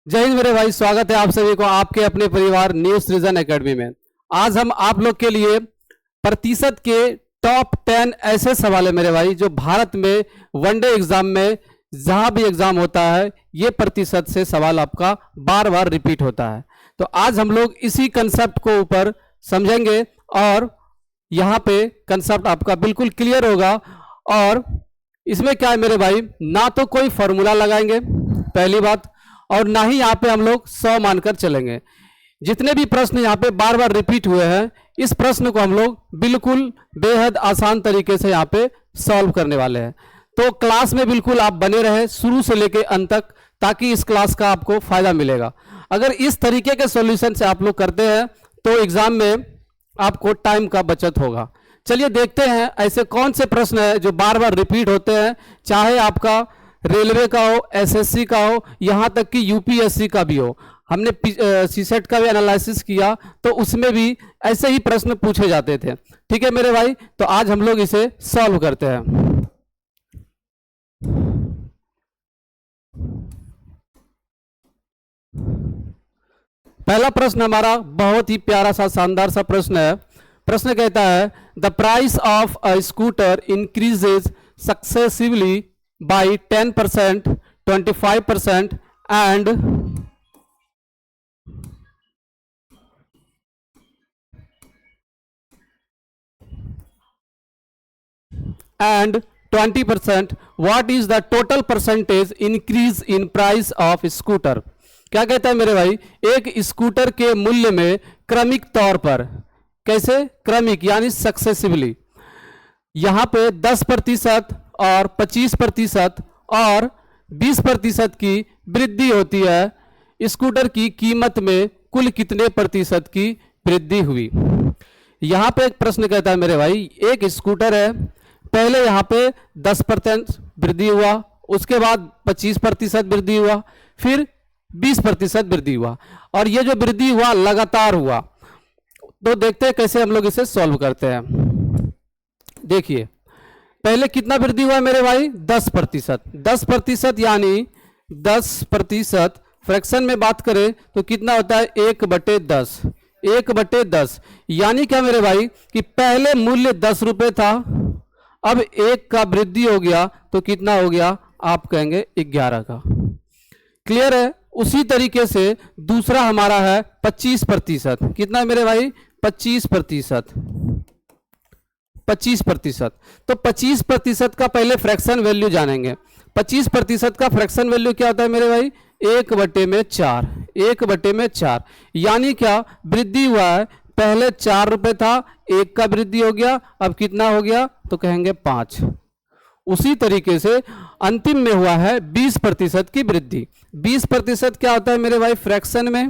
जय हिंद मेरे भाई, स्वागत है आप सभी को आपके अपने परिवार न्यू सृजन एकेडमी में। आज हम आप लोग के लिए प्रतिशत के टॉप 10 ऐसे सवाल है मेरे भाई जो भारत में वनडे एग्जाम में जहां भी एग्जाम होता है ये प्रतिशत से सवाल आपका बार बार रिपीट होता है। तो आज हम लोग इसी कंसेप्ट को ऊपर समझेंगे और यहाँ पे कंसेप्ट आपका बिल्कुल क्लियर होगा। और इसमें क्या है मेरे भाई, ना तो कोई फॉर्मूला लगाएंगे पहली बात, और ना ही यहाँ पे हम लोग 100 मानकर चलेंगे। जितने भी प्रश्न यहाँ पे बार बार रिपीट हुए हैं इस प्रश्न को हम लोग बिल्कुल बेहद आसान तरीके से यहाँ पे सॉल्व करने वाले हैं। तो क्लास में बिल्कुल आप बने रहे शुरू से लेके अंत तक, ताकि इस क्लास का आपको फायदा मिलेगा। अगर इस तरीके के सॉल्यूशन से आप लोग करते हैं तो एग्जाम में आपको टाइम का बचत होगा। चलिए देखते हैं ऐसे कौन से प्रश्न है जो बार बार रिपीट होते हैं, चाहे आपका रेलवे का हो, एसएससी का हो, यहां तक कि यूपीएससी का भी हो। हमने सीसेट का भी एनालिसिस किया तो उसमें भी ऐसे ही प्रश्न पूछे जाते थे। ठीक है मेरे भाई, तो आज हम लोग इसे सॉल्व करते हैं। पहला प्रश्न हमारा बहुत ही प्यारा सा शानदार सा प्रश्न है। प्रश्न कहता है the price of a scooter increases successively by 10%, 25% and 20%. What is the total percentage increase in price of scooter? क्या कहता है मेरे भाई, एक स्कूटर के मूल्य में क्रमिक तौर पर, कैसे क्रमिक यानी सक्सेसिवली, यहां पे 10% और 25% और 20% की वृद्धि होती है। स्कूटर की कीमत में कुल कितने प्रतिशत की वृद्धि हुई? यहां पे एक प्रश्न कहता है मेरे भाई, एक स्कूटर है, पहले यहां पे 10% वृद्धि हुआ, उसके बाद 25% वृद्धि हुआ, फिर 20% वृद्धि हुआ, और ये जो वृद्धि हुआ लगातार हुआ। तो देखते हैं कैसे हम लोग इसे सॉल्व करते हैं। देखिए पहले कितना वृद्धि हुआ मेरे भाई, 10%। 10% यानी 10% फ्रैक्शन में बात करें तो कितना होता है, 1/10। 1/10 यानी क्या मेरे भाई कि पहले मूल्य 10 रुपए था, अब 1 का वृद्धि हो गया तो कितना हो गया, आप कहेंगे 11 का। क्लियर है। उसी तरीके से दूसरा हमारा है 25%। कितना मेरे भाई, 25%। 25%। तो 25% का पहले फ्रैक्शन वैल्यू जानेंगे। 25% का फ्रैक्शन वैल्यू क्या होता है मेरे भाई, 1/4। 1/4 यानी क्या, वृद्धि हुआ है, पहले 4 रुपए था, 1 का वृद्धि हो गया, अब कितना हो गया, तो कहेंगे 5। उसी तरीके से अंतिम में हुआ है 20% की वृद्धि। 20% क्या होता है मेरे भाई फ्रैक्शन में,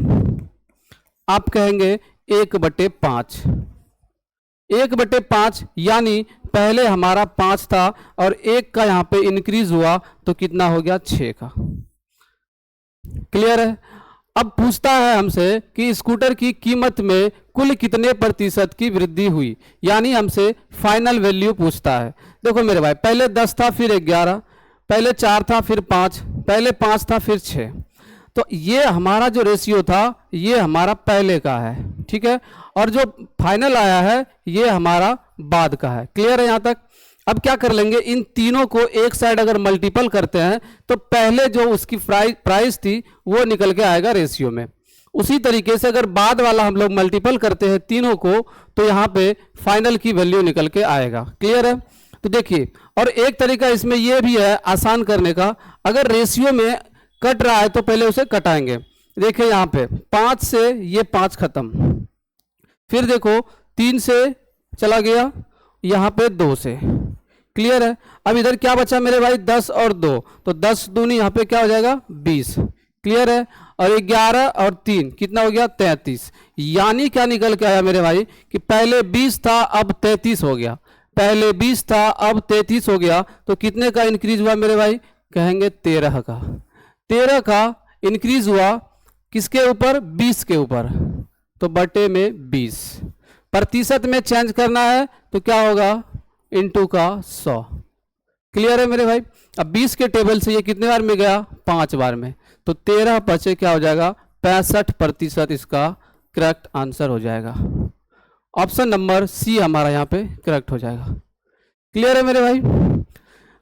आप कहेंगे 1/5। 1/5 यानी पहले हमारा 5 था और 1 का यहां पे इंक्रीज हुआ तो कितना हो गया, 6 का। क्लियर है। अब पूछता है हमसे कि स्कूटर की कीमत में कुल कितने प्रतिशत की वृद्धि हुई, यानी हमसे फाइनल वैल्यू पूछता है। देखो मेरे भाई, पहले 10 था, फिर 11, पहले 4 था, फिर 5, पहले 5 था, फिर 6। तो ये हमारा जो रेशियो था ये हमारा पहले का है, ठीक है, और जो फाइनल आया है ये हमारा बाद का है। क्लियर है यहाँ तक। अब क्या कर लेंगे, इन तीनों को एक साइड अगर मल्टीपल करते हैं तो पहले जो उसकी प्राइस थी वो निकल के आएगा रेशियो में। उसी तरीके से अगर बाद वाला हम लोग मल्टीपल करते हैं तीनों को तो यहाँ पे फाइनल की वैल्यू निकल के आएगा। क्लियर है। तो देखिए, और एक तरीका इसमें यह भी है आसान करने का, अगर रेशियो में कट रहा है तो पहले उसे कटाएंगे। देखिए यहाँ पे 5 से ये 5 खत्म, फिर देखो 3 से चला गया, यहाँ पे 2 से। क्लियर है। अब इधर क्या बचा मेरे भाई, 10 और 2, तो 10 दूनी यहाँ पे क्या हो जाएगा, 20। क्लियर है। और 11 और 3 कितना हो गया, 33। यानी क्या निकल के आया मेरे भाई कि पहले 20 था अब 33 हो गया, पहले 20 था अब 33 हो गया, तो कितने का इंक्रीज हुआ मेरे भाई, कहेंगे 13 का। 13 का इंक्रीज हुआ किसके ऊपर, 20 के ऊपर, तो बटे में 20। प्रतिशत में चेंज करना है तो क्या होगा, इनटू का 100। क्लियर है मेरे भाई। अब 20 के टेबल से ये कितने बार में गया, 5 बार में, तो 13 बचे क्या हो जाएगा, 65% इसका करेक्ट आंसर हो जाएगा। ऑप्शन नंबर सी हमारा यहाँ पे करेक्ट हो जाएगा। क्लियर है मेरे भाई।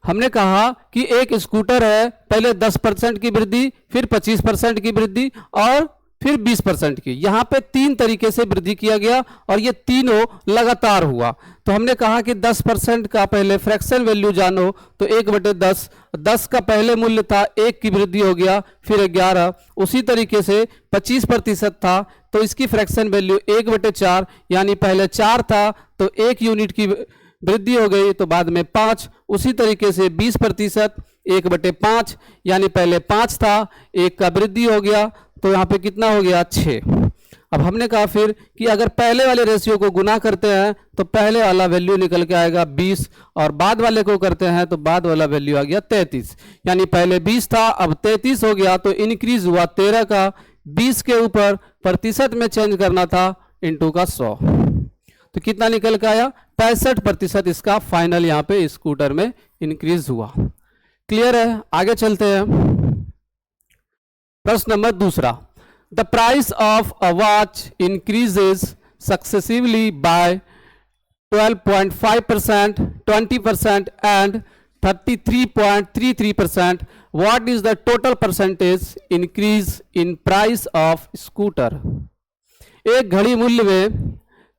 हमने कहा कि एक स्कूटर है, पहले 10% की वृद्धि, फिर 25% की वृद्धि और फिर 20% की। यहाँ पे 3 तरीके से वृद्धि किया गया और ये तीनों लगातार हुआ। तो हमने कहा कि 10% का पहले फ्रैक्शन वैल्यू जानो, तो 1/10, 10 का पहले मूल्य था 1 की वृद्धि हो गया, फिर 11। उसी तरीके से 25% था तो इसकी फ्रैक्शन वैल्यू 1/4, यानी पहले 4 था तो 1 यूनिट की वृद्धि हो गई तो बाद में 5। उसी तरीके से 20% 1/5, यानी पहले 5 था, 1 का वृद्धि हो गया तो यहाँ पे कितना हो गया, 6। अब हमने कहा फिर कि अगर पहले वाले रेशियो को गुना करते हैं तो पहले वाला वैल्यू निकल के आएगा 20 और बाद वाले को करते हैं तो बाद वाला वैल्यू आ गया 33, यानी पहले 20 था अब 33 हो गया तो इंक्रीज हुआ 13 का। 20 के ऊपर प्रतिशत में चेंज करना था, इंटू का 100, तो कितना निकल के आया, 65% इसका फाइनल यहाँ पे स्कूटर में इंक्रीज हुआ। क्लियर है, आगे चलते हैं। प्रश्न नंबर दूसरा, the price of a watch increases successively by 12.5%, 20% and 33.33%. What is the total percentage increase in price of scooter? एक घड़ी मूल्य में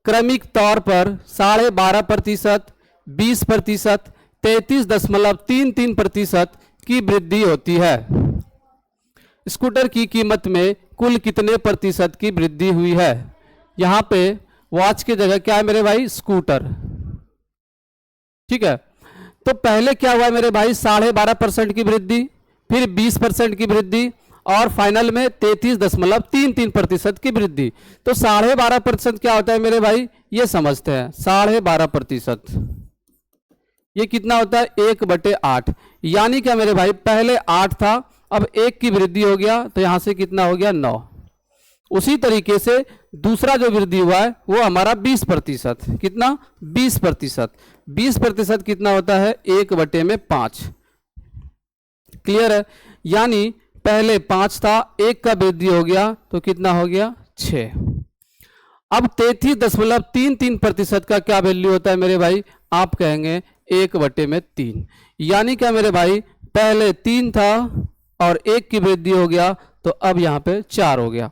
क्रमिक तौर पर 12.5%, 20%, 33.33% की वृद्धि होती है। स्कूटर की कीमत में कुल कितने प्रतिशत की वृद्धि हुई है? यहां पे वॉच की जगह क्या है मेरे भाई, स्कूटर। ठीक है, तो पहले क्या हुआ मेरे भाई, 12.5% की वृद्धि, फिर 20% की वृद्धि और फाइनल में 33.33% की वृद्धि। तो 12.5% क्या होता है मेरे भाई, ये समझते हैं। 12.5% ये कितना होता है, 1/8, यानी क्या मेरे भाई, पहले 8 था अब 1 की वृद्धि हो गया तो यहां से कितना हो गया, 9। उसी तरीके से दूसरा जो वृद्धि हुआ है वो हमारा 20%, कितना, 20%। 20% कितना होता है, 1/5। क्लियर है, यानी पहले 5 था, 1 का वृद्धि हो गया तो कितना हो गया, 6। अब 33.33% का क्या वैल्यू होता है मेरे भाई, आप कहेंगे 1/3, यानी क्या मेरे भाई, पहले 3 था और 1 की वृद्धि हो गया तो अब यहाँ पे 4 हो गया।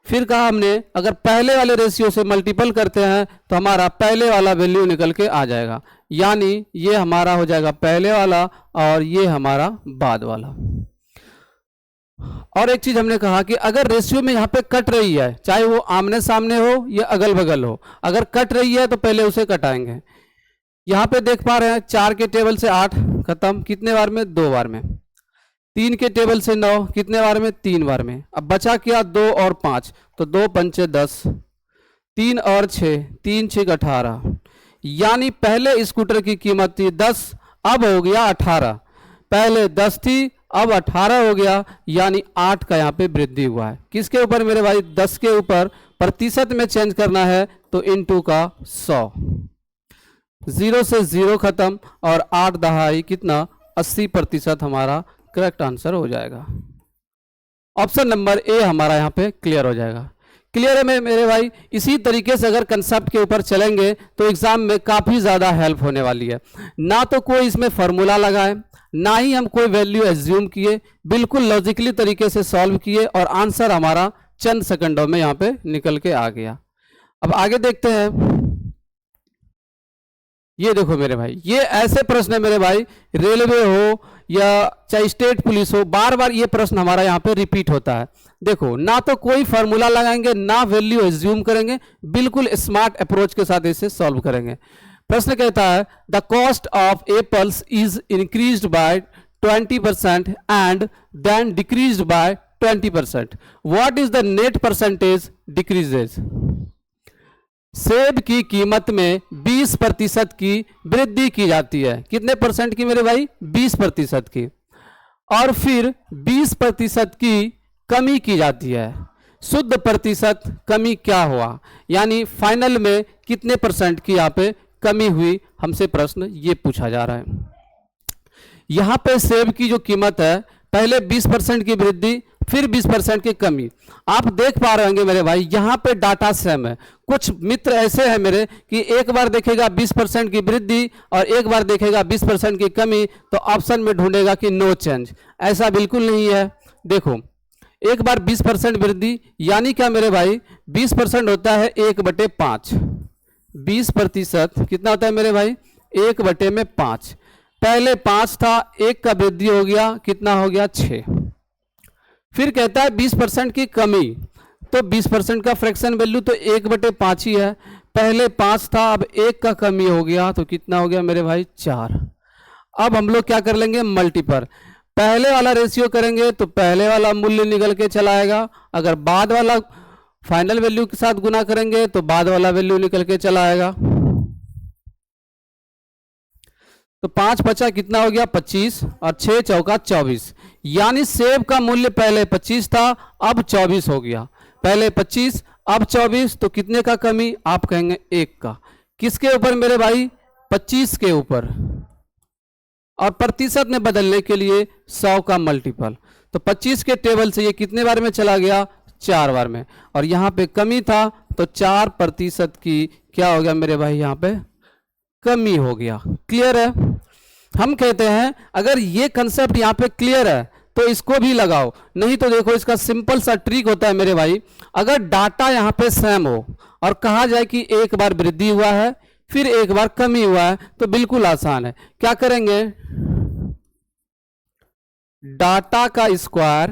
फिर कहा हमने अगर पहले वाले रेशियो से मल्टीपल करते हैं तो हमारा पहले वाला वैल्यू निकल के आ जाएगा, यानी ये हमारा हो जाएगा पहले वाला और ये हमारा बाद वाला। और एक चीज हमने कहा कि अगर रेशियो में यहाँ पे कट रही है, चाहे वो आमने सामने हो या अगल बगल हो, अगर कट रही है तो पहले उसे कटाएंगे। यहाँ पे देख पा रहे हैं 4 के टेबल से 8 खत्म, कितने बार में, 2 बार में। 3 के टेबल से 9 कितने बार में, 3 बार में। अब बचा क्या, 2 और 5, तो 2 पंचे 10, 3 और 6, 3 6 18, यानी पहले स्कूटर की कीमत थी 10, अब हो गया 18। पहले 10 थी अब 18 हो गया, यानी 8 का यहाँ पे वृद्धि हुआ है। किसके ऊपर मेरे भाई, 10 के ऊपर प्रतिशत में चेंज करना है तो इंटू का 100, 0 से 0 खत्म और 8 दहाई कितना, 80% हमारा करेक्ट आंसर हो जाएगा। ऑप्शन नंबर ए हमारा यहाँ पे क्लियर हो जाएगा। क्लियर है मेरे भाई। इसी तरीके से अगर कंसेप्ट के ऊपर चलेंगे तो एग्जाम में काफी ज्यादा हेल्प होने वाली है। ना तो कोई इसमें फॉर्मूला लगाए, ना ही हम कोई वैल्यू एज्यूम किए, बिल्कुल लॉजिकली तरीके से सॉल्व किए और आंसर हमारा चंद सेकंडों में यहाँ पे निकल के आ गया। अब आगे देखते हैं। ये देखो मेरे भाई, ये ऐसे प्रश्न है मेरे भाई, रेलवे हो या चाहे स्टेट पुलिस हो, बार बार ये प्रश्न हमारा यहाँ पे रिपीट होता है। देखो, ना तो कोई फार्मूला लगाएंगे, ना वैल्यू एज्यूम करेंगे, बिल्कुल स्मार्ट अप्रोच के साथ इसे सॉल्व करेंगे। प्रश्न कहता है the cost of apples is increased by 20% and then decreased by 20%. What is the net percentage decreases? सेब की कीमत में 20% की वृद्धि की जाती है। कितने परसेंट की मेरे भाई? 20% की। और फिर 20% की कमी की जाती है। शुद्ध प्रतिशत कमी क्या हुआ, यानी फाइनल में कितने परसेंट की यहाँ पे कमी हुई, हमसे प्रश्न ये पूछा जा रहा है। यहाँ पे सेब की जो कीमत है, पहले 20% की वृद्धि, फिर 20% की कमी। आप देख पा रहे होंगे मेरे भाई, यहाँ पे डाटा सेम है। कुछ मित्र ऐसे हैं मेरे कि एक बार देखेगा 20% की वृद्धि और एक बार देखेगा 20% की कमी, तो ऑप्शन में ढूंढेगा कि नो चेंज। ऐसा बिल्कुल नहीं है। देखो, एक बार 20% वृद्धि यानी क्या मेरे भाई, 20% होता है 1/5। 20% कितना होता है मेरे भाई, 1/5। पहले 5 था, 1 का वृद्धि हो गया, कितना हो गया, 6। फिर कहता है 20% की कमी, तो 20% का फ्रैक्शन वैल्यू तो 1/5 ही है। पहले 5 था, अब 1 का कमी हो गया, तो कितना हो गया मेरे भाई, 4। अब हम लोग क्या कर लेंगे, मल्टीपल। पहले वाला रेशियो करेंगे तो पहले वाला मूल्य निकल के चला आएगा, अगर बाद वाला फाइनल वैल्यू के साथ गुना करेंगे तो बाद वाला वैल्यू निकल के चला आएगा। तो 5 5 कितना हो गया, 25, और 6 चौका 24। यानी सेब का मूल्य पहले 25 था, अब 24 हो गया। पहले 25, अब 24, तो कितने का कमी, आप कहेंगे 1 का। किसके ऊपर मेरे भाई, 25 के ऊपर। और प्रतिशत में बदलने के लिए 100 का मल्टीपल। तो 25 के टेबल से ये कितने बार में चला गया, 4 बार में। और यहाँ पे कमी था, तो 4% की क्या हो गया मेरे भाई, यहाँ पे कमी हो गया। क्लियर है। हम कहते हैं अगर ये कंसेप्ट यहाँ पे क्लियर है तो इसको भी लगाओ, नहीं तो देखो इसका सिंपल सा ट्रिक होता है मेरे भाई। अगर डाटा यहाँ पे सेम हो और कहा जाए कि एक बार वृद्धि हुआ है फिर एक बार कमी हुआ है, तो बिल्कुल आसान है। क्या करेंगे, डाटा का स्क्वायर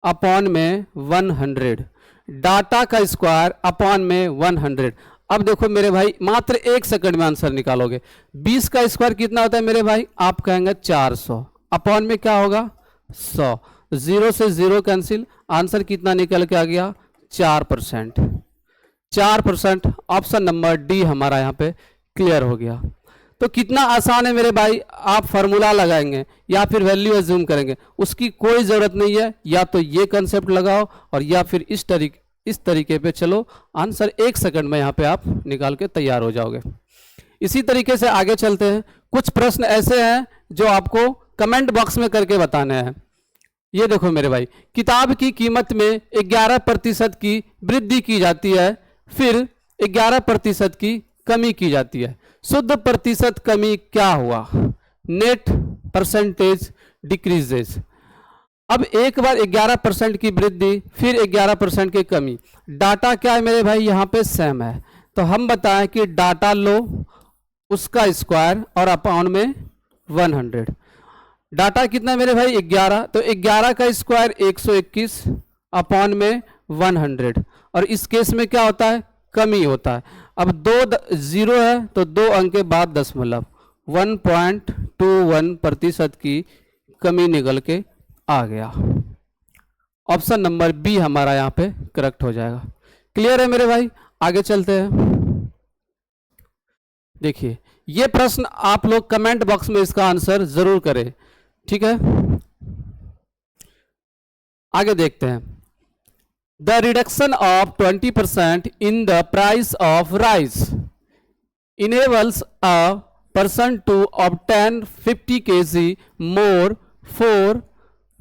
अपॉन में 100, डाटा का स्क्वायर अपॉन में 100। अब देखो मेरे भाई, मात्र 1 सेकंड में आंसर निकालोगे। 20 का स्क्वायर कितना होता है मेरे भाई, आप कहेंगे 400, अपॉन में क्या होगा, 100। 0 से 0 कैंसिल, आंसर कितना निकल के आ गया, 4%। 4%, ऑप्शन नंबर डी हमारा यहाँ पे क्लियर हो गया। तो कितना आसान है मेरे भाई, आप फार्मूला लगाएंगे या फिर वैल्यू एज्यूम करेंगे, उसकी कोई ज़रूरत नहीं है। या तो ये कंसेप्ट लगाओ और या फिर इस तरीके पे चलो, आंसर 1 सेकंड में यहाँ पे आप निकाल के तैयार हो जाओगे। इसी तरीके से आगे चलते हैं। कुछ प्रश्न ऐसे हैं जो आपको कमेंट बॉक्स में करके बताने हैं। ये देखो मेरे भाई, किताब की कीमत में 11% की वृद्धि की जाती है, फिर 11% की कमी की जाती है। शुद्ध प्रतिशत कमी क्या हुआ, नेट परसेंटेज डिक्रीजेस। अब एक बार 11% की वृद्धि, फिर 11% की कमी। डाटा क्या है मेरे भाई, यहाँ पे सेम है, तो हम बताएं कि डाटा लो, उसका स्क्वायर और अपॉन में 100। डाटा कितना मेरे भाई, 11, तो 11 का स्क्वायर 121 अपॉन में 100। और इस केस में क्या होता है, कमी होता है। अब 2 0 है तो 2 अंक के बाद दशमलव, 1.21% की कमी निकल के आ गया। ऑप्शन नंबर बी हमारा यहाँ पे करेक्ट हो जाएगा। क्लियर है मेरे भाई, आगे चलते हैं। देखिए ये प्रश्न आप लोग कमेंट बॉक्स में इसका आंसर जरूर करें, ठीक है। आगे देखते हैं। The reduction of 20% in the price of rice enables a person to obtain 50 kg more for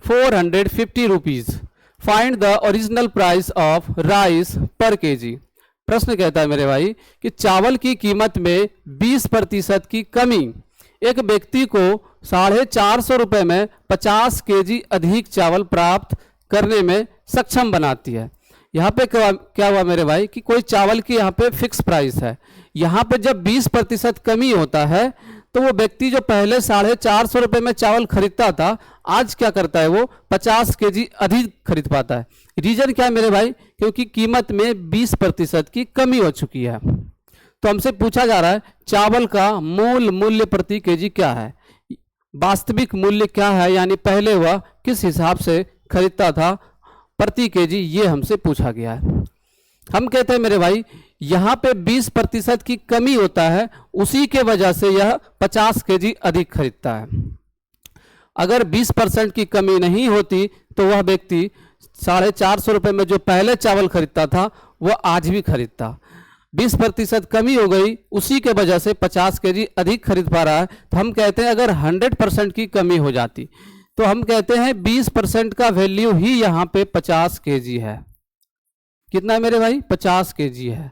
450 rupees. Find the original price of rice per kg. प्रश्न कहता है मेरे भाई कि चावल की कीमत में 20% की कमी एक व्यक्ति को 450 रुपये में 50 kg अधिक चावल प्राप्त करने में सक्षम बनाती है। यहाँ पे क्या हुआ मेरे भाई कि कोई चावल की यहाँ पे फिक्स प्राइस है। यहाँ पे जब 20% कमी होता है तो वो व्यक्ति जो पहले 450 रुपये में चावल खरीदता था, आज क्या करता है, वो 50 kg अधिक खरीद पाता है। रीजन क्या है मेरे भाई, क्योंकि कीमत में 20% की कमी हो चुकी है। तो हमसे पूछा जा रहा है चावल का मूल मूल्य प्रति केजी क्या है, वास्तविक मूल्य क्या है, यानी पहले वह किस हिसाब से खरीदता था प्रति केजी, ये हमसे पूछा गया है। हम कहते हैं मेरे भाई यहाँ पे 20% की कमी होता है, उसी के वजह से यह 50 केजी अधिक खरीदता है। अगर 20% की कमी नहीं होती तो वह व्यक्ति 450 रुपये में जो पहले चावल खरीदता था वह आज भी खरीदता। 20% कमी हो गई, उसी के वजह से 50 केजी अधिक खरीद पा रहा है। तो हम कहते हैं अगर 100% की कमी हो जाती तो हम कहते हैं 20% का वैल्यू ही यहाँ पे 50 केजी है। कितना है मेरे भाई? 50 केजी है।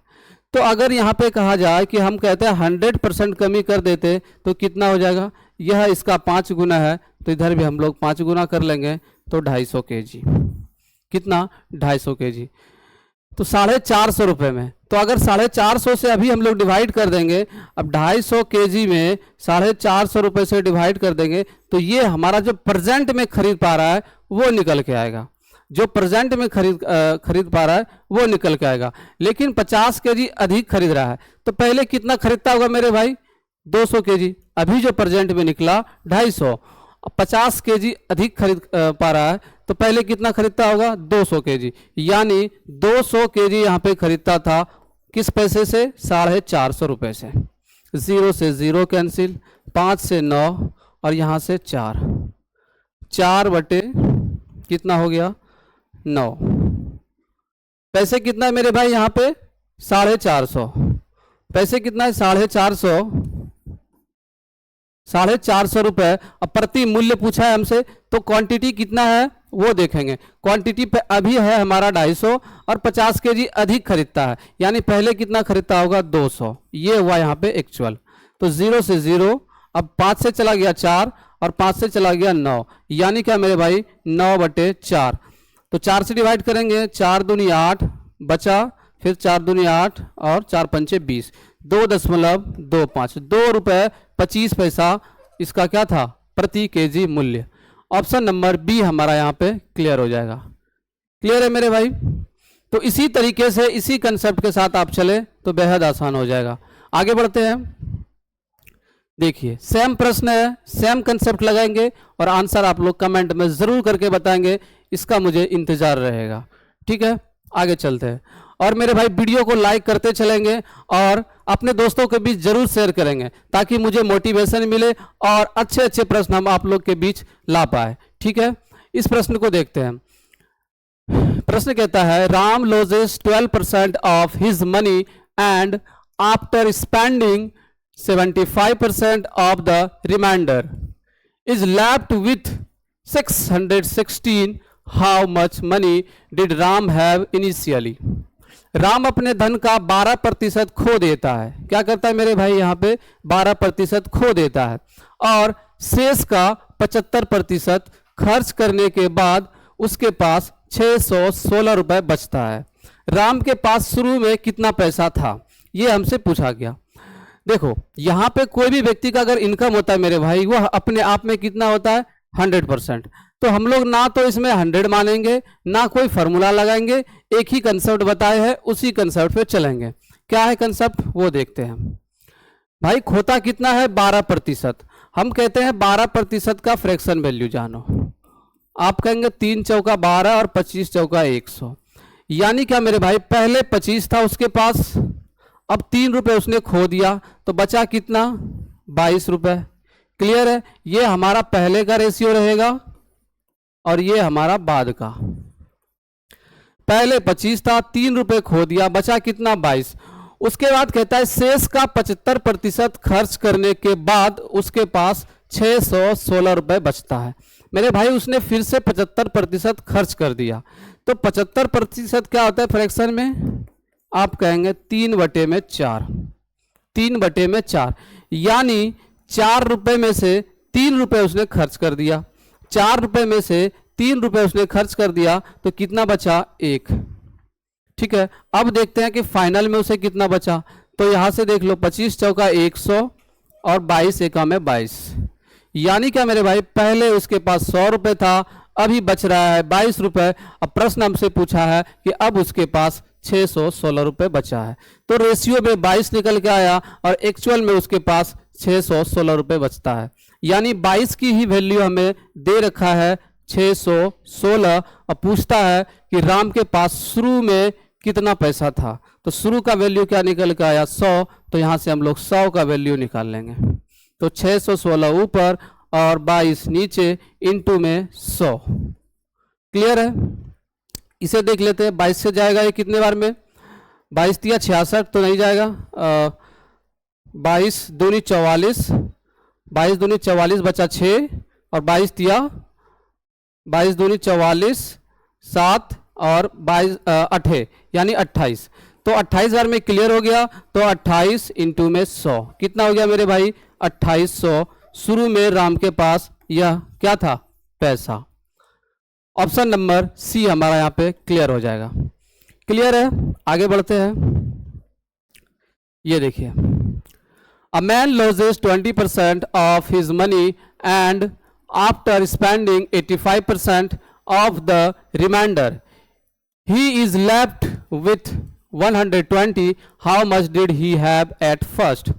तो अगर यहाँ पे कहा जाए कि हम कहते हैं 100% कमी कर देते तो कितना हो जाएगा? यह इसका 5 गुना है, तो इधर भी हम लोग 5 गुना कर लेंगे तो 250 केजी। कितना? 250 केजी। तो 450 रुपये में, तो अगर 450 से अभी हम लोग डिवाइड कर देंगे, अब 250 केजी में 450 रुपये से डिवाइड कर देंगे तो ये हमारा जो प्रेजेंट में खरीद पा रहा है वो निकल के आएगा। जो प्रेजेंट में खरीद पा रहा है वो निकल के आएगा। लेकिन 50 केजी अधिक खरीद रहा है, तो पहले कितना खरीदता होगा मेरे भाई? 200 केजी। अभी जो प्रेजेंट में निकला 250, 50 केजी अधिक खरीद पा रहा है, तो पहले कितना खरीदता होगा? 200 केजी। यानी 200 केजी यहाँ पे खरीदता था किस पैसे से? 450 रुपये से। 0 से 0 कैंसिल, 5 से 9 और यहाँ से 4, 4 बटे कितना हो गया? 9। पैसे कितना है मेरे भाई यहाँ पे? 450। पैसे कितना है? 450, 450 रुपये। अब प्रति मूल्य पूछा है हमसे, तो क्वांटिटी कितना है वो देखेंगे। क्वांटिटी पे अभी है हमारा 250 और 50 केजी अधिक खरीदता है, यानी पहले कितना खरीदता होगा? 200। ये हुआ यहाँ पे एक्चुअल। तो 0 से 0, अब 5 से चला गया 4 और 5 से चला गया 9, यानी क्या मेरे भाई? 9 बटे 4। तो 4 से डिवाइड करेंगे, 4 दूनी 8 बचा, फिर 4 दूनी 8 और 4 पंचे 20, 2.25, 2 रुपये 25 पैसा इसका क्या था? प्रति केजी मूल्य। ऑप्शन नंबर बी हमारा यहाँ पे क्लियर हो जाएगा। क्लियर है मेरे भाई? तो इसी तरीके से इसी कंसेप्ट के साथ आप चले तो बेहद आसान हो जाएगा। आगे बढ़ते हैं। देखिए सेम प्रश्न है, सेम कंसेप्ट लगाएंगे और आंसर आप लोग कमेंट में जरूर करके बताएंगे, इसका मुझे इंतजार रहेगा। ठीक है, आगे चलते हैं। और मेरे भाई वीडियो को लाइक करते चलेंगे और अपने दोस्तों के बीच जरूर शेयर करेंगे, ताकि मुझे मोटिवेशन मिले और अच्छे अच्छे प्रश्न हम आप लोग के बीच ला पाए। ठीक है, इस प्रश्न को देखते हैं। प्रश्न कहता है, Ram losses 12% of his money and after spending 75% of the remainder is left with 616। How much money did Ram have initially? Ram अपने धन का 12% खो देता है। क्या करता है मेरे भाई? यहाँ पे 12% खो देता है और शेष का 75% खर्च करने के बाद उसके पास 616 रुपये बचता है। राम के पास शुरू में कितना पैसा था, ये हमसे पूछा गया। देखो यहाँ पे कोई भी व्यक्ति का अगर इनकम होता है मेरे भाई, वह अपने आप में कितना होता है? 100%। तो हम लोग ना तो इसमें 100 मानेंगे, ना कोई फॉर्मूला लगाएंगे, एक ही कंसेप्ट बताए हैं, उसी कंसेप्ट पे चलेंगे। क्या है कंसेप्ट वो देखते हैं। भाई खोता कितना है? 12%। हम कहते हैं 12% का फ्रैक्शन वैल्यू जानो। आप कहेंगे 3 चौका 12 और 25 चौका 100, यानी क्या मेरे भाई? पहले 25 था उसके पास, अब 3 रुपये उसने खो दिया, तो बचा कितना? 22 रुपये। क्लियर है? ये हमारा पहले का रेशियो रहेगा और ये हमारा बाद का। पहले 25 था, 3 रुपये खो दिया, बचा कितना? 22। उसके बाद कहता है शेष का 75% खर्च करने के बाद उसके पास 616 रुपये बचता है। मेरे भाई उसने फिर से 75% खर्च कर दिया, तो 75% क्या होता है फ्रैक्शन में? आप कहेंगे 3/4। 3/4 यानी 4 रुपये में से 3 रुपये उसने खर्च कर दिया। 4 रुपये में से 3 रुपये उसने खर्च कर दिया, तो कितना बचा? 1। ठीक है, अब देखते हैं कि फाइनल में उसे कितना बचा। तो यहां से देख लो, 25 चौका 100 और 22 एका में 22, यानी क्या मेरे भाई? पहले उसके पास 100 रुपये था, अभी बच रहा है 22 रुपये। अब प्रश्न हमसे पूछा है कि अब उसके पास 616 रुपये बचा है, तो रेशियो में 22 निकल के आया और एक्चुअल में उसके पास 616 रुपये बचता है। यानी 22 की ही वैल्यू हमें दे रखा है 616। और पूछता है कि राम के पास शुरू में कितना पैसा था, तो शुरू का वैल्यू क्या निकल के आया? 100। तो यहाँ से हम लोग 100 का वैल्यू निकाल लेंगे। तो 616 ऊपर और 22 नीचे, इंटू में 100। क्लियर है? इसे देख लेते हैं, 22 से जाएगा ये कितने बार में? 22 तिया 66 तो नहीं जाएगा। 22 दूनी 44, 22 दूनी 44 बचा 6, और 22 तिया 22 दूनी 44, 7 और 22 8 यानी 28। तो 28,000 में क्लियर हो गया। तो 28 इंटू में 100 कितना हो गया मेरे भाई? 2800। शुरू में राम के पास यह क्या था? पैसा। ऑप्शन नंबर सी हमारा यहाँ पे क्लियर हो जाएगा। क्लियर है? आगे बढ़ते हैं। ये देखिए, a man losses 20% of his money and after spending 85% of the remainder he is left with 120. how much did he have at first?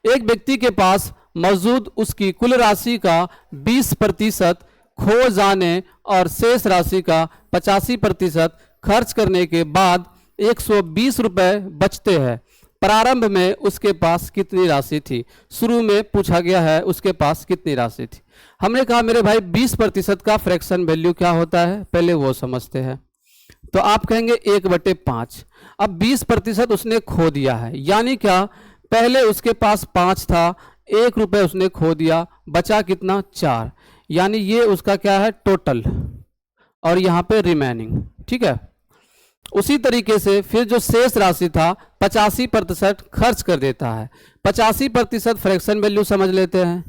एक व्यक्ति के पास मौजूद उसकी कुल राशि का 20% खो जाने और शेष राशि का 85% खर्च करने के बाद 120 रुपए बचते हैं। प्रारंभ में उसके पास कितनी राशि थी? शुरू में पूछा गया है उसके पास कितनी राशि थी। हमने कहा मेरे भाई 20% का फ्रैक्शन वैल्यू क्या होता है, पहले वो समझते हैं। तो आप कहेंगे 1/5। अब 20% उसने खो दिया है, यानी क्या? पहले उसके पास 5 था, 1 रुपये उसने खो दिया, बचा कितना? 4, यानी ये उसका क्या है? टोटल, और यहाँ पे रिमेनिंग। ठीक है। उसी तरीके से फिर जो शेष राशि था 85% खर्च कर देता है। 85% फ्रैक्शन वैल्यू समझ लेते हैं।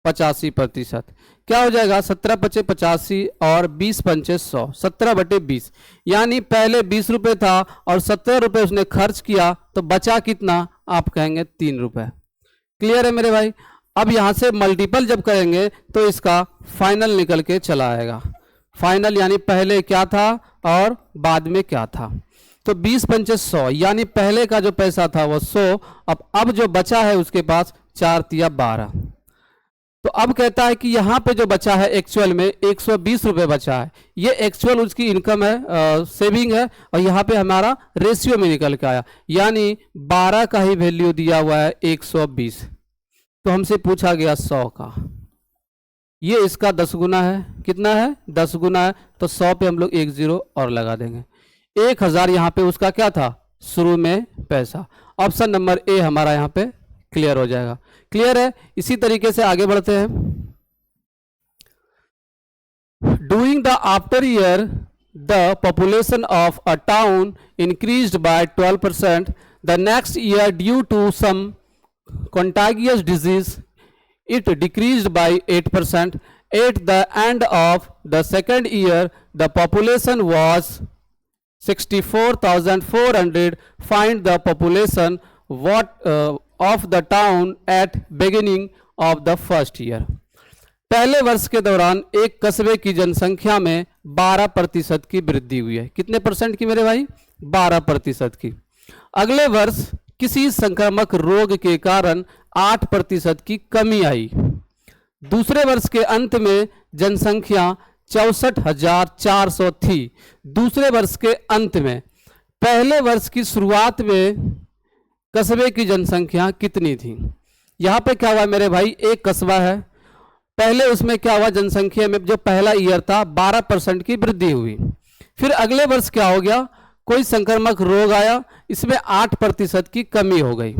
85% क्या हो जाएगा? 17×5 = 85 और 20×5 = 100, 17/20। यानी पहले 20 रुपये था और 17 रुपये उसने खर्च किया, तो बचा कितना? आप कहेंगे 3 रुपये। क्लियर है मेरे भाई? अब यहाँ से मल्टीपल जब करेंगे तो इसका फाइनल निकल के चला आएगा। फाइनल यानी पहले क्या था और बाद में क्या था। तो 20×5 = 100, यानी पहले का जो पैसा था वो 100, अब जो बचा है उसके पास 4 तिया 12। तो अब कहता है कि यहाँ पे जो बचा है एक्चुअल में 120 रुपये बचा है। ये एक्चुअल उसकी इनकम है, सेविंग है, और यहाँ पे हमारा रेशियो में निकल के आया, यानी 12 का ही वैल्यू दिया हुआ है 120। तो हमसे पूछा गया 100 का, ये इसका 10 गुना है। कितना है? 10 गुना है। तो 100 पे हम लोग 1 0 और लगा देंगे। 1000 यहाँ पे उसका क्या था? शुरू में पैसा। ऑप्शन नंबर ए हमारा यहाँ पे क्लियर हो जाएगा। क्लियर है? इसी तरीके से आगे बढ़ते हैं। Doing the after year the population of a town increased by 12%, the next year due to some contagious disease it decreased by 8%. At the end of the second year the population was 64,400. find the population of the town at beginning of the first year. पहले वर्ष के दौरान एक कस्बे की जनसंख्या में 12% की वृद्धि हुई है। कितने परसेंट की मेरे भाई? 12% की। अगले वर्ष किसी संक्रामक रोग के कारण 8% की कमी आई। दूसरे वर्ष के अंत में जनसंख्या 64,400 थी। दूसरे वर्ष के अंत में। पहले वर्ष की शुरुआत में कस्बे की जनसंख्या कितनी थी? यहाँ पे क्या हुआ मेरे भाई? एक कस्बा है, पहले उसमें क्या हुआ? जनसंख्या में जो पहला ईयर था 12% की वृद्धि हुई। फिर अगले वर्ष क्या हो गया? कोई संक्रामक रोग आया, इसमें 8% की कमी हो गई।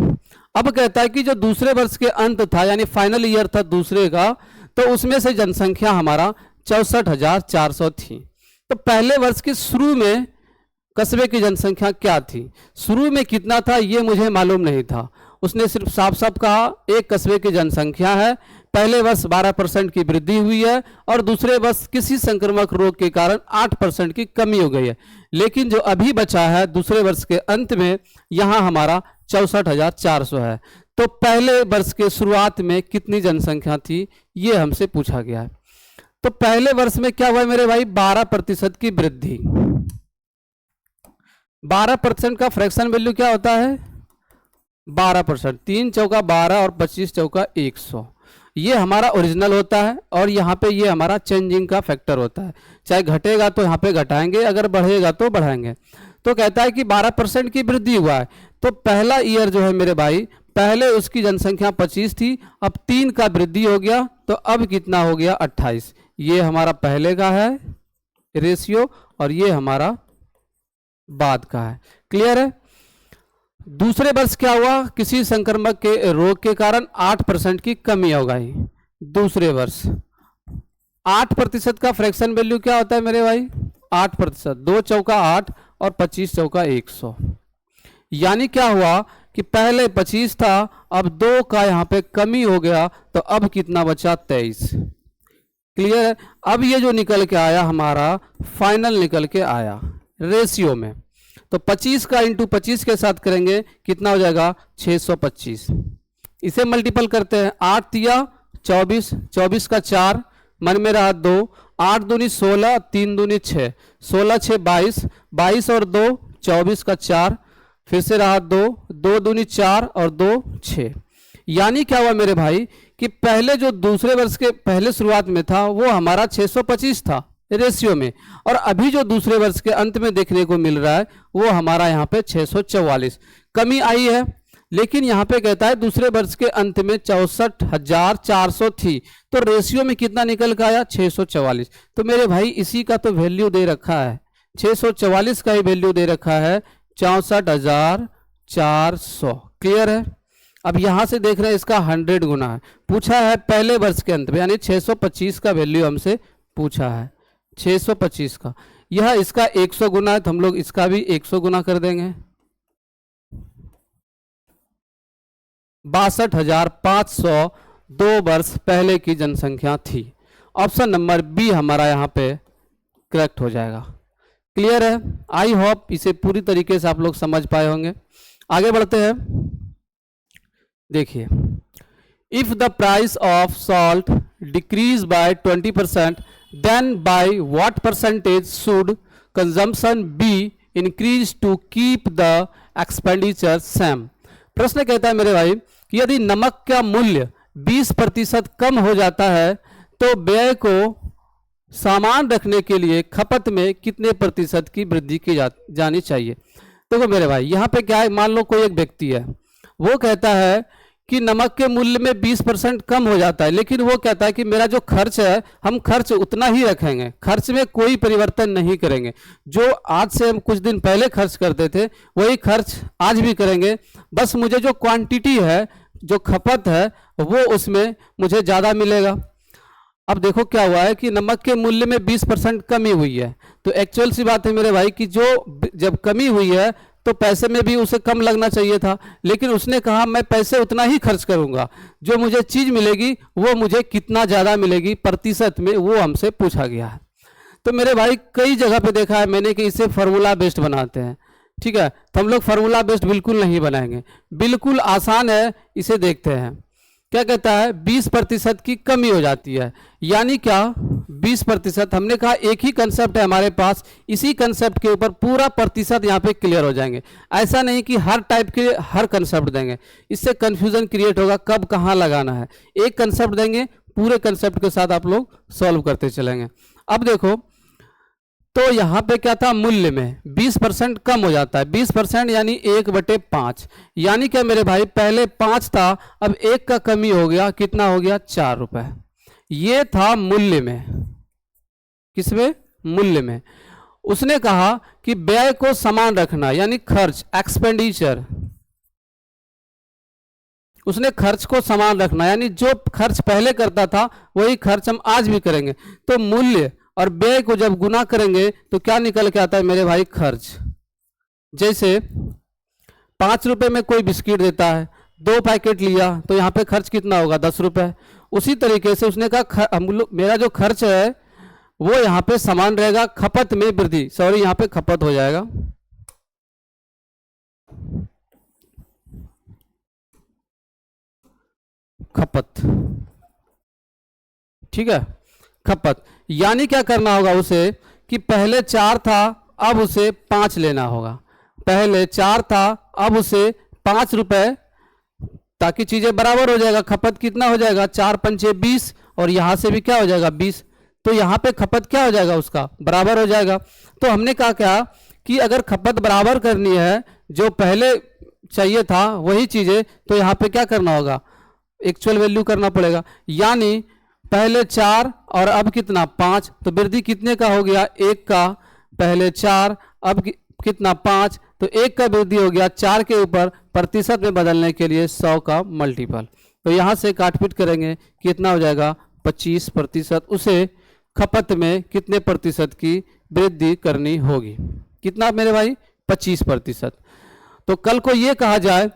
अब कहता है कि जो दूसरे वर्ष के अंत था, यानी फाइनल ईयर था दूसरे का, तो उसमें से जनसंख्या हमारा 64,400 थी। तो पहले वर्ष के शुरू में कस्बे की जनसंख्या क्या थी? शुरू में कितना था ये मुझे मालूम नहीं था। उसने सिर्फ साफ साफ कहा एक कस्बे की जनसंख्या है, पहले वर्ष 12% की वृद्धि हुई है और दूसरे वर्ष किसी संक्रामक रोग के कारण 8% की कमी हो गई है। लेकिन जो अभी बचा है दूसरे वर्ष के अंत में, यहाँ हमारा 64,400 है। तो पहले वर्ष के शुरुआत में कितनी जनसंख्या थी ये हमसे पूछा गया है। तो पहले वर्ष में क्या हुआ मेरे भाई? 12% की वृद्धि। 12% का फ्रैक्शन वैल्यू क्या होता है? 12%। 3 चौका 12 और 25 चौका 100। ये हमारा ओरिजिनल होता है और यहाँ पे ये हमारा चेंजिंग का फैक्टर होता है। चाहे घटेगा तो यहाँ पे घटाएंगे, अगर बढ़ेगा तो बढ़ाएंगे। तो कहता है कि 12% की वृद्धि हुआ है। तो पहला ईयर जो है मेरे भाई, पहले उसकी जनसंख्या 25 थी, अब 3 का वृद्धि हो गया, तो अब कितना हो गया? 28। ये हमारा पहले का है रेशियो और ये हमारा बाद का है। क्लियर है? दूसरे वर्ष क्या हुआ, किसी संक्रमक के रोग के कारण 8% की कमी हो गई। दूसरे वर्ष 8% का फ्रैक्शन वैल्यू क्या होता है मेरे भाई, 8%, 2 चौका 8 और 25 चौका 100। यानी क्या हुआ कि पहले 25 था, अब 2 का यहाँ पे कमी हो गया, तो अब कितना बचा, 23। क्लियर है। अब ये जो निकल के आया हमारा फाइनल निकल के आया रेशियो में, तो 25 का इंटू 25 के साथ करेंगे कितना हो जाएगा, 625। इसे मल्टीपल करते हैं, 8 तिया 24, 24 का 4, मन में रहा 2, 8 दूनी 16, 3 दूनी 6, 16 6 22, 22 और 2 24 का 4, फिर से रहा 2, 2 दूनी 4 और 2 6। यानी क्या हुआ मेरे भाई कि पहले जो दूसरे वर्ष के पहले शुरुआत में था वो हमारा 625 था रेशियो में, और अभी जो दूसरे वर्ष के अंत में देखने को मिल रहा है वो हमारा यहाँ पे 644 कमी आई है। लेकिन यहाँ पे कहता है दूसरे वर्ष के अंत में 64,400 थी, तो रेशियो में कितना निकल के आया, 644। तो मेरे भाई इसी का तो वैल्यू दे रखा है, 644 का ही वैल्यू दे रखा है, 64,400। क्लियर है। अब यहां से देख रहे हैं इसका 100 गुना है, पूछा है पहले वर्ष के अंत में, यानी 625 का वैल्यू हमसे पूछा है, 625 का। यह इसका 100 गुना है, तो हम लोग इसका भी 100 गुना कर देंगे। 62,500 2 वर्ष पहले की जनसंख्या थी। ऑप्शन नंबर बी हमारा यहाँ पे करेक्ट हो जाएगा। क्लियर है। आई होप इसे पूरी तरीके से आप लोग समझ पाए होंगे। आगे बढ़ते हैं। देखिए, if the price of salt decrease by 20%, then by what percentage should consumption be increase to keep the expenditure same. प्रश्न कहता है मेरे भाई कि यदि नमक का मूल्य 20% कम हो जाता है तो व्यय को सामान रखने के लिए खपत में कितने प्रतिशत की वृद्धि की जानी चाहिए। देखो मेरे भाई यहाँ पे क्या है, मान लो कोई एक व्यक्ति है, वो कहता है कि नमक के मूल्य में 20% कम हो जाता है, लेकिन वो कहता है कि मेरा जो खर्च है हम खर्च उतना ही रखेंगे, खर्च में कोई परिवर्तन नहीं करेंगे, जो आज से हम कुछ दिन पहले खर्च करते थे वही खर्च आज भी करेंगे, बस मुझे जो क्वांटिटी है, जो खपत है, वो उसमें मुझे ज़्यादा मिलेगा। अब देखो क्या हुआ है कि नमक के मूल्य में 20% कमी हुई है, तो एक्चुअल सी बात है मेरे भाई कि जो जब कमी हुई है तो पैसे में भी उसे कम लगना चाहिए था, लेकिन उसने कहा मैं पैसे उतना ही खर्च करूंगा, जो मुझे चीज़ मिलेगी वो मुझे कितना ज़्यादा मिलेगी प्रतिशत में, वो हमसे पूछा गया है। तो मेरे भाई कई जगह पे देखा है मैंने कि इसे फार्मूला बेस्ड बनाते हैं, ठीक है, तो हम लोग फार्मूला बेस्ड बिल्कुल नहीं बनाएंगे, बिल्कुल आसान है। इसे देखते हैं, क्या कहता है 20% की कमी हो जाती है, यानी क्या 20%, हमने कहा एक ही कंसेप्ट है हमारे पास, इसी कंसेप्ट के ऊपर पूरा प्रतिशत यहाँ पे क्लियर हो जाएंगे। ऐसा नहीं कि हर टाइप के हर कंसेप्ट देंगे, इससे कंफ्यूजन क्रिएट होगा कब कहाँ लगाना है। एक कंसेप्ट देंगे, पूरे कंसेप्ट के साथ आप लोग सॉल्व करते चलेंगे। अब देखो, तो यहाँ पे क्या था, मूल्य में 20% कम हो जाता है, 20% यानी 1/5, यानी क्या मेरे भाई पहले 5 था, अब 1 का कमी हो गया, कितना हो गया, 4 रुपए। ये था मूल्य में, किसमें, मूल्य में। उसने कहा कि व्यय को समान रखना, यानी खर्च, एक्सपेंडिचर, उसने खर्च को समान रखना, यानी जो खर्च पहले करता था वही खर्च हम आज भी करेंगे। तो मूल्य और व्यय को जब गुना करेंगे तो क्या निकल के आता है मेरे भाई, खर्च। जैसे 5 रुपए में कोई बिस्किट देता है, 2 पैकेट लिया तो यहाँ पे खर्च कितना होगा, 10 रुपए। उसी तरीके से उसने कहा मेरा जो खर्च है वो यहाँ पे समान रहेगा, खपत में वृद्धि, सॉरी यहाँ पे खपत हो जाएगा, खपत, ठीक है, खपत। यानी क्या करना होगा उसे कि पहले 4 था, अब उसे 5 लेना होगा, पहले 4 था, अब उसे 5 रुपए, ताकि चीजें बराबर हो जाएगा। खपत कितना हो जाएगा, 4 पंचे 20, और यहां से भी क्या हो जाएगा, 20, तो यहां पे खपत क्या हो जाएगा, उसका बराबर हो जाएगा। तो हमने कहा क्या कि अगर खपत बराबर करनी है, जो पहले चाहिए था वही चीजें, तो यहाँ पे क्या करना होगा, एक्चुअल वैल्यू करना पड़ेगा। यानी पहले 4 और अब कितना, 5, तो वृद्धि कितने का हो गया, 1 का, पहले 4 अब कितना, 5, तो 1 का वृद्धि हो गया 4 के ऊपर, प्रतिशत में बदलने के लिए 100 का मल्टीपल। तो यहाँ से काटपीट करेंगे, कितना हो जाएगा 25%। उसे खपत में कितने प्रतिशत की वृद्धि करनी होगी? कितना मेरे भाई? 25%। तो कल को ये कहा जाए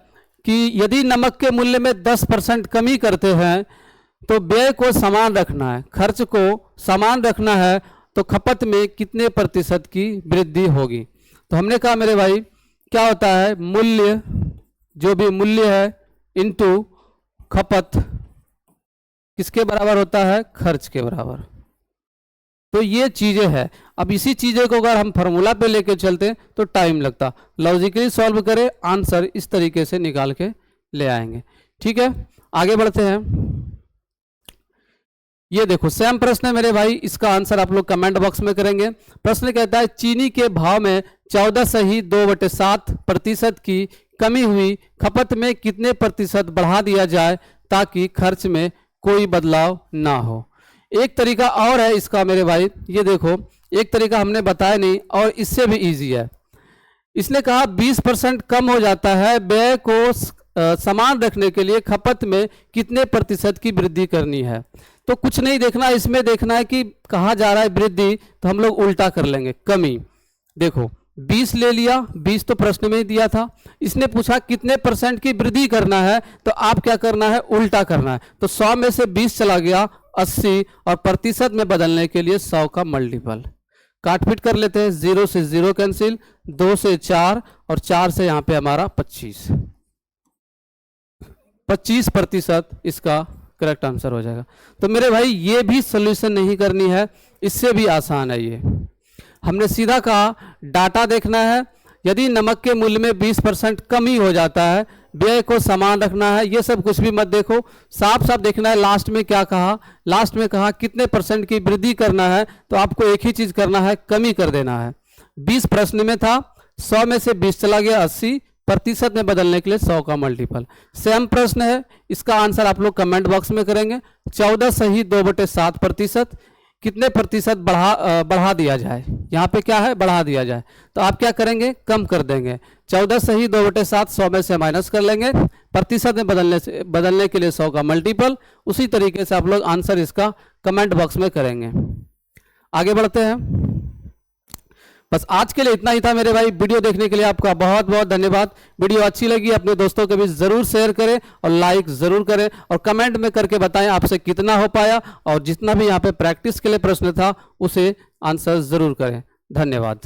कि यदि नमक के मूल्य में 10% कमी करते हैं तो व्यय को समान रखना है, खर्च को समान रखना है, तो खपत में कितने प्रतिशत की वृद्धि होगी? तो हमने कहा मेरे भाई क्या होता है, मूल्य, जो भी मूल्य है इनटू खपत किसके बराबर होता है? खर्च के बराबर। तो ये चीजें हैं। अब इसी चीजें को अगर हम फार्मूला पे लेके चलते तो टाइम लगता, लॉजिकली सॉल्व करें, आंसर इस तरीके से निकाल के ले आएंगे। ठीक है, आगे बढ़ते हैं। ये देखो सेम प्रश्न है मेरे भाई, इसका आंसर आप लोग कमेंट बॉक्स में करेंगे। प्रश्न कहता है चीनी के भाव में 14.2/7% की कमी हुई, खपत में कितने प्रतिशत बढ़ा दिया जाए ताकि खर्च में कोई बदलाव ना हो? एक तरीका और है इसका मेरे भाई, ये देखो एक तरीका हमने बताया नहीं और इससे भी इजी है। इसने कहा 20% कम हो जाता है, व्यय को समान रखने के लिए खपत में कितने प्रतिशत की वृद्धि करनी है? तो कुछ नहीं देखना, इसमें देखना है कि कहा जा रहा है वृद्धि, तो हम लोग उल्टा कर लेंगे, कमी। देखो 20 ले लिया, 20 तो प्रश्न में ही दिया था, इसने पूछा कितने परसेंट की वृद्धि करना है, तो आप क्या करना है? उल्टा करना है। तो 100 में से 20 चला गया 80, और प्रतिशत में बदलने के लिए 100 का मल्टीपल। काटपीट कर लेते हैं, 0 से 0 कैंसिल, 2 से 4 और 4 से यहां पे हमारा 25% इसका करेक्ट आंसर हो जाएगा। तो मेरे भाई ये भी सोल्यूशन नहीं करनी है, इससे भी आसान है ये। हमने सीधा कहा डाटा देखना है, यदि नमक के मूल्य में 20% कमी हो जाता है, व्यय को समान रखना है, ये सब कुछ भी मत देखो, साफ साफ देखना है लास्ट में क्या कहा। लास्ट में कहा कितने परसेंट की वृद्धि करना है, तो आपको एक ही चीज करना है, कमी कर देना है। 20 प्रश्न में था, 100 में से 20 चला गया 80, प्रतिशत में बदलने के लिए 100 का मल्टीपल। सेम प्रश्न है, इसका आंसर आप लोग कमेंट बॉक्स में करेंगे। 14.2/7% कितने प्रतिशत बढ़ा दिया जाए? यहाँ पे क्या है? बढ़ा दिया जाए। तो आप क्या करेंगे? कम कर देंगे। 14.2/7 100 में से माइनस कर लेंगे, प्रतिशत में बदलने के लिए 100 का मल्टीपल। उसी तरीके से आप लोग आंसर इसका कमेंट बॉक्स में करेंगे। आगे बढ़ते हैं। बस आज के लिए इतना ही था मेरे भाई। वीडियो देखने के लिए आपका बहुत बहुत धन्यवाद। वीडियो अच्छी लगी अपने दोस्तों के बीच जरूर शेयर करें और लाइक जरूर करें, और कमेंट में करके बताएं आपसे कितना हो पाया, और जितना भी यहाँ पे प्रैक्टिस के लिए प्रश्न था उसे आंसर जरूर करें। धन्यवाद।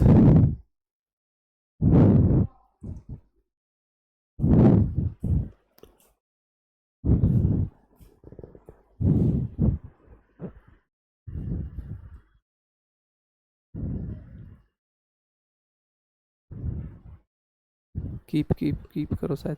कीप करो शायद।